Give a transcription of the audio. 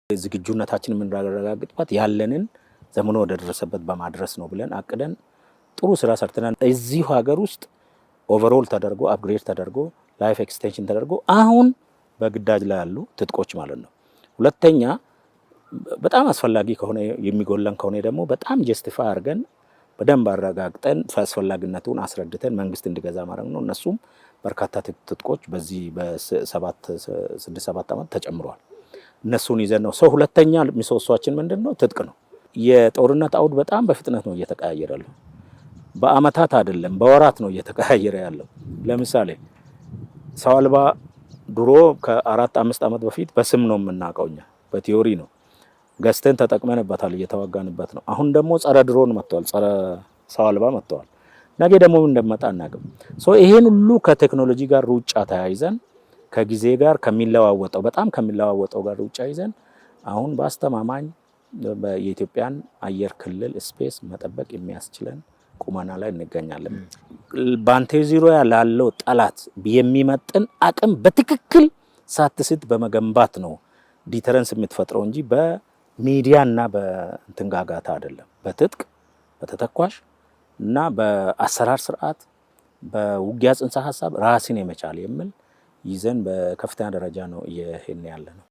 ዝግጁነታችን የምናረጋግጥበት ያለንን ዘመኑ ወደ ደረሰበት በማድረስ ነው ብለን አቅደን ጥሩ ስራ ሰርተናል። እዚሁ ሀገር ውስጥ ኦቨርኦል ተደርጎ አፕግሬድ ተደርጎ ላይፍ ኤክስቴንሽን ተደርጎ አሁን በግዳጅ ላይ ያሉ ትጥቆች ማለት ነው። ሁለተኛ በጣም አስፈላጊ ከሆነ የሚጎለን ከሆነ ደግሞ በጣም ጀስቲፋይ አድርገን በደንብ አረጋግጠን አስፈላጊነቱን አስረድተን መንግስት እንዲገዛ ማድረግ ነው። እነሱም በርካታ ትጥቆች በዚህ በ6-7 ዓመት ተጨምሯል። እነሱን ይዘን ነው ሰው ሁለተኛ ምሰሶአችን ምንድነው? ትጥቅ ነው። የጦርነት አውድ በጣም በፍጥነት ነው እየተቀያየረ ያለው። በአመታት አይደለም በወራት ነው እየተቀያየረ ያለው። ለምሳሌ ሰው አልባ ድሮ ከ4-5 ዓመት በፊት በስም ነው የምናውቀው እኛ በቲዮሪ ነው ገዝተን ተጠቅመንበታል እየተዋጋንበት ነው። አሁን ደግሞ ጸረ ድሮን መጥቷል፣ ጸረ ሰው አልባ መጥቷል። ነገ ደግሞ እንደመጣ እናውቅም። ይሄን ሁሉ ከቴክኖሎጂ ጋር ሩጫ ተያይዘን ከጊዜ ጋር ከሚለዋወጠው በጣም ከሚለዋወጠው ጋር ሩጫ ይዘን አሁን በአስተማማኝ የኢትዮጵያን አየር ክልል ስፔስ መጠበቅ የሚያስችለን ቁመና ላይ እንገኛለን። ባንቴ ዙሪያ ላለው ጠላት የሚመጥን አቅም በትክክል ሳትስት በመገንባት ነው ዲተረንስ የምትፈጥረው እንጂ በሚዲያና በእንትንጋጋታ አይደለም። በትጥቅ በተተኳሽ እና በአሰራር ስርዓት በውጊያ ጽንሰ ሐሳብ ራስን የመቻል የሚል ይዘን በከፍተኛ ደረጃ ነው እየሄድን ያለነው።